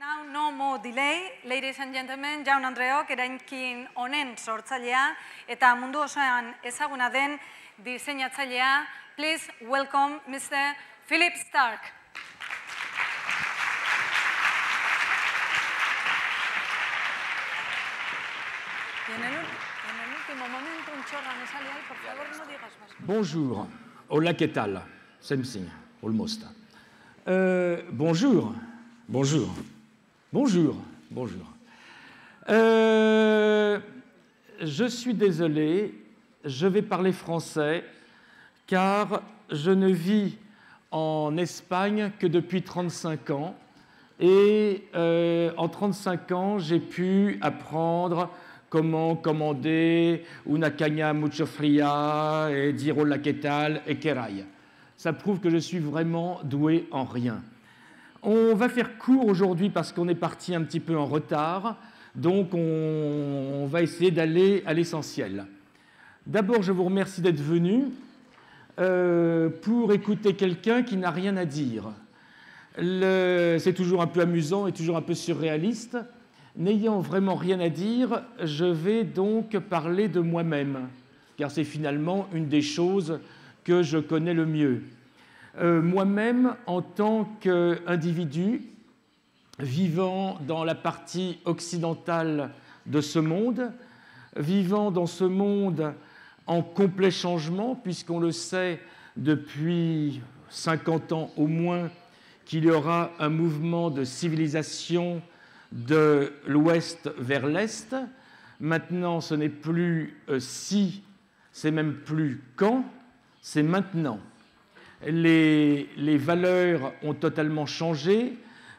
Now, no more delay, ladies and gentlemen, Jaun Andreok, eraikin honen sortzailea eta mundu osoan ezaguna den diseinatzailea. Please welcome Mr. Philip Stark. Y en el último momento, un chorra me sale ahí, por favor, no digas más. Bonjour. Hola, ¿qué tal? Same thing, almost. Bonjour. Bonjour. Bonjour. Bonjour. Je suis désolé, je vais parler français car je ne vis en Espagne que depuis 35 ans et en 35 ans, j'ai pu apprendre comment commander una caña mucho fría et dire hola qué tal et queray. Ça prouve que je suis vraiment doué en rien. On va faire court aujourd'hui parce qu'on est parti un petit peu en retard, donc on va essayer d'aller à l'essentiel. D'abord, je vous remercie d'être venus pour écouter quelqu'un qui n'a rien à dire. C'est toujours un peu amusant et toujours un peu surréaliste. N'ayant vraiment rien à dire, je vais donc parler de moi-même, car c'est finalement une des choses que je connais le mieux. Moi-même, en tant qu'individu vivant dans la partie occidentale de ce monde, vivant dans ce monde en complet changement, puisqu'on le sait depuis 50 ans au moins qu'il y aura un mouvement de civilisation de l'ouest vers l'est. Maintenant, ce n'est plus si, c'est même plus quand, c'est maintenant. Les valeurs ont totalement changé,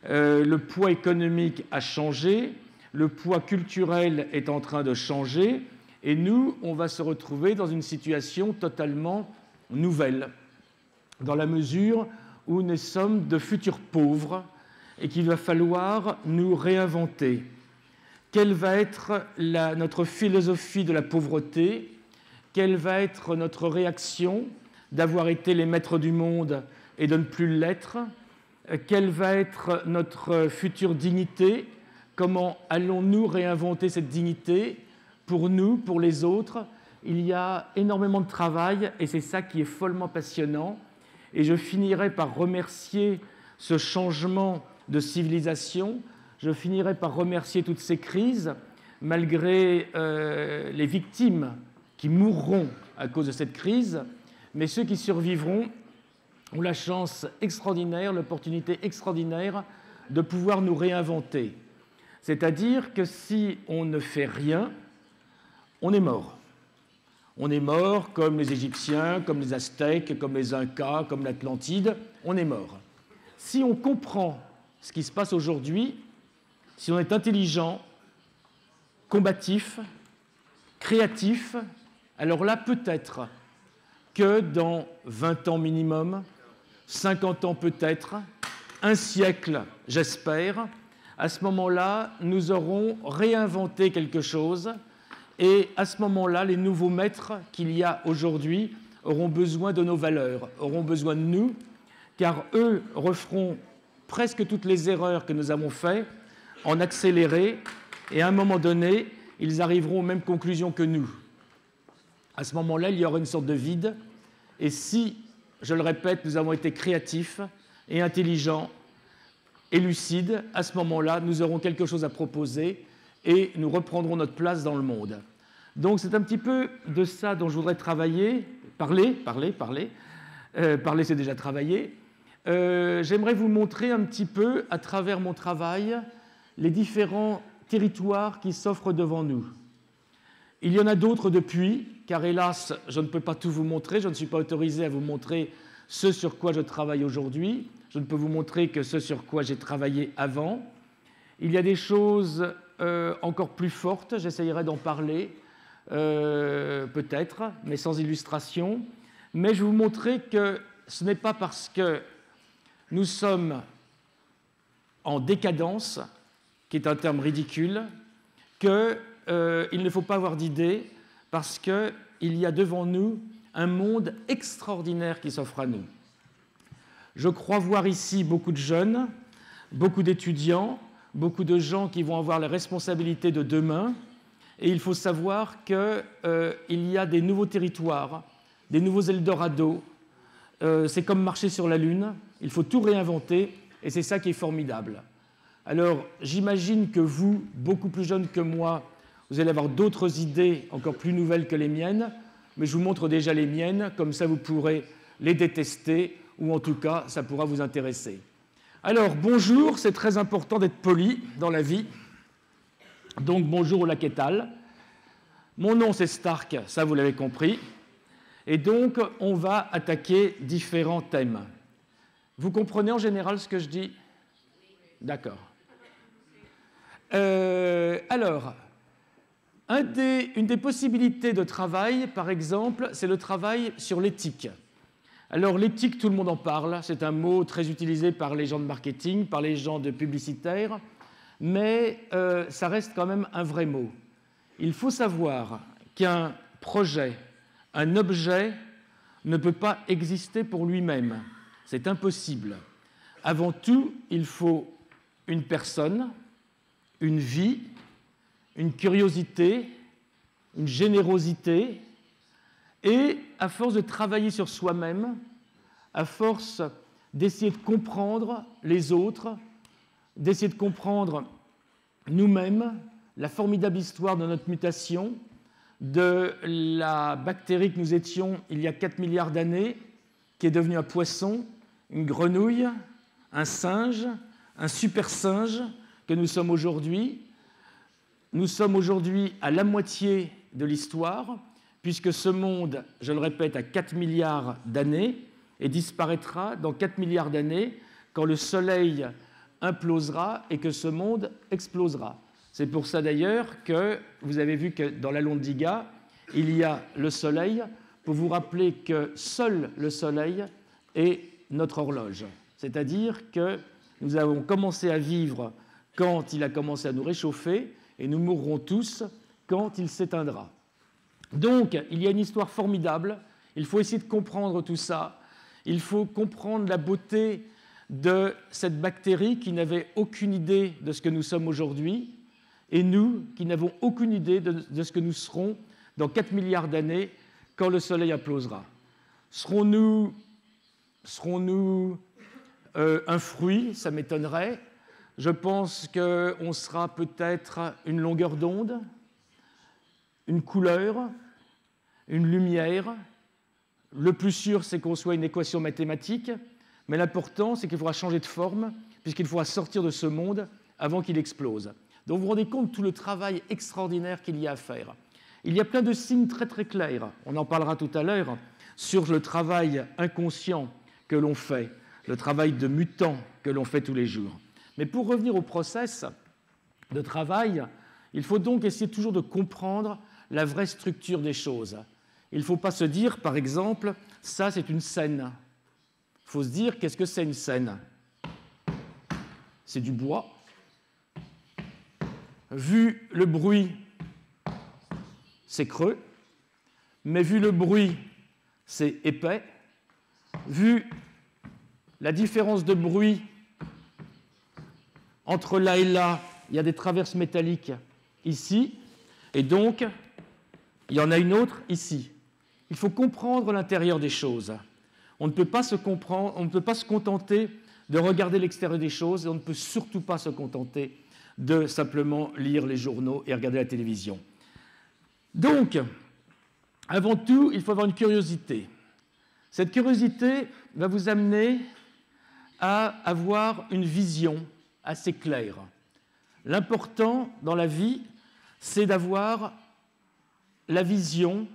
le poids économique a changé, le poids culturel est en train de changer, et nous, on va se retrouver dans une situation totalement nouvelle, dans la mesure où nous sommes de futurs pauvres et qu'il va falloir nous réinventer. Quelle va être notre philosophie de la pauvreté? Quelle va être notre réaction d'avoir été les maîtres du monde et de ne plus l'être? Quelle va être notre future dignité? Comment allons-nous réinventer cette dignité pour nous, pour les autres? Il y a énormément de travail et c'est ça qui est follement passionnant. Et je finirai par remercier ce changement de civilisation. Je finirai par remercier toutes ces crises, malgré les victimes qui mourront à cause de cette crise. Mais ceux qui survivront ont la chance extraordinaire, l'opportunité extraordinaire de pouvoir nous réinventer. C'est-à-dire que si on ne fait rien, on est mort. On est mort comme les Égyptiens, comme les Aztèques, comme les Incas, comme l'Atlantide, on est mort. Si on comprend ce qui se passe aujourd'hui, si on est intelligent, combatif, créatif, alors là, peut-être que dans 20 ans minimum, 50 ans peut-être, un siècle, j'espère, à ce moment-là, nous aurons réinventé quelque chose et à ce moment-là, les nouveaux maîtres qu'il y a aujourd'hui auront besoin de nos valeurs, auront besoin de nous, car eux referont presque toutes les erreurs que nous avons faites en accéléré et à un moment donné, ils arriveront aux mêmes conclusions que nous. À ce moment-là, il y aura une sorte de vide. Et si, je le répète, nous avons été créatifs et intelligents et lucides, à ce moment-là, nous aurons quelque chose à proposer et nous reprendrons notre place dans le monde. Donc c'est un petit peu de ça dont je voudrais parler, c'est déjà travailler. J'aimerais vous montrer un petit peu, à travers mon travail, les différents territoires qui s'offrent devant nous. Il y en a d'autres depuis, car hélas, je ne peux pas tout vous montrer, je ne suis pas autorisé à vous montrer ce sur quoi je travaille aujourd'hui, je ne peux vous montrer que ce sur quoi j'ai travaillé avant. Il y a des choses encore plus fortes, j'essayerai d'en parler, peut-être, mais sans illustration. Mais je vais vous montrer que ce n'est pas parce que nous sommes en décadence, qui est un terme ridicule, qu'il ne faut pas avoir d'idée, parce qu'il y a devant nous un monde extraordinaire qui s'offre à nous. Je crois voir ici beaucoup de jeunes, beaucoup d'étudiants, beaucoup de gens qui vont avoir les responsabilités de demain. Et il faut savoir qu'il y a des nouveaux territoires, des nouveaux Eldorado. C'est comme marcher sur la Lune. Il faut tout réinventer et c'est ça qui est formidable. Alors, j'imagine que vous, beaucoup plus jeunes que moi, vous allez avoir d'autres idées encore plus nouvelles que les miennes, mais je vous montre déjà les miennes, comme ça vous pourrez les détester, ou en tout cas, ça pourra vous intéresser. Alors, bonjour, c'est très important d'être poli dans la vie. Donc, bonjour au Laquetal. Mon nom, c'est Stark, ça vous l'avez compris. Et donc, on va attaquer différents thèmes. Vous comprenez en général ce que je dis? D'accord. Alors, une des possibilités de travail, par exemple, c'est le travail sur l'éthique. Alors, l'éthique, tout le monde en parle. C'est un mot très utilisé par les gens de marketing, par les gens de publicitaire, mais ça reste quand même un vrai mot. Il faut savoir qu'un projet, un objet, ne peut pas exister pour lui-même. C'est impossible. Avant tout, il faut une personne, une vie, une curiosité, une générosité, et à force de travailler sur soi-même, à force d'essayer de comprendre les autres, d'essayer de comprendre nous-mêmes, la formidable histoire de notre mutation, de la bactérie que nous étions il y a 4 milliards d'années, qui est devenue un poisson, une grenouille, un singe, un super singe que nous sommes aujourd'hui. Nous sommes aujourd'hui à la moitié de l'histoire, puisque ce monde, je le répète, a 4 milliards d'années et disparaîtra dans 4 milliards d'années quand le Soleil implosera et que ce monde explosera. C'est pour ça d'ailleurs que vous avez vu que dans la Londinga, il y a le Soleil, pour vous rappeler que seul le Soleil est notre horloge. C'est-à-dire que nous avons commencé à vivre quand il a commencé à nous réchauffer et nous mourrons tous quand il s'éteindra. Donc, il y a une histoire formidable. Il faut essayer de comprendre tout ça. Il faut comprendre la beauté de cette bactérie qui n'avait aucune idée de ce que nous sommes aujourd'hui, et nous qui n'avons aucune idée de ce que nous serons dans 4 milliards d'années quand le Soleil implosera. Serons-nous un fruit? Ça m'étonnerait. Je pense qu'on sera peut-être une longueur d'onde, une couleur, une lumière. Le plus sûr, c'est qu'on soit une équation mathématique, mais l'important, c'est qu'il faudra changer de forme, puisqu'il faudra sortir de ce monde avant qu'il explose. Donc vous vous rendez compte de tout le travail extraordinaire qu'il y a à faire. Il y a plein de signes très très clairs, on en parlera tout à l'heure, sur le travail inconscient que l'on fait, le travail de mutant que l'on fait tous les jours. Mais pour revenir au process de travail, il faut donc essayer toujours de comprendre la vraie structure des choses. Il ne faut pas se dire, par exemple, ça c'est une scène. Il faut se dire, qu'est-ce que c'est une scène? C'est du bois. Vu le bruit, c'est creux. Mais vu le bruit, c'est épais. Vu la différence de bruit entre là et là, il y a des traverses métalliques ici, et donc il y en a une autre ici. Il faut comprendre l'intérieur des choses. On ne peut pas se contenter de regarder l'extérieur des choses, et on ne peut surtout pas se contenter de simplement lire les journaux et regarder la télévision. Donc, avant tout, il faut avoir une curiosité. Cette curiosité va vous amener à avoir une vision assez claire. L'important dans la vie, c'est d'avoir la vision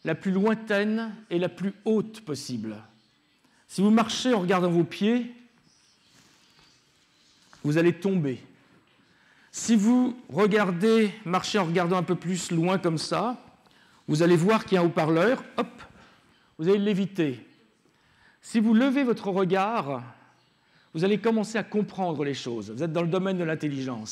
la plus lointaine et la plus haute possible. Si vous marchez en regardant vos pieds, vous allez tomber. Si vous marchez en regardant un peu plus loin comme ça, vous allez voir qu'il y a un haut-parleur, hop, vous allez l'éviter. Si vous levez votre regard, vous allez commencer à comprendre les choses. Vous êtes dans le domaine de l'intelligence.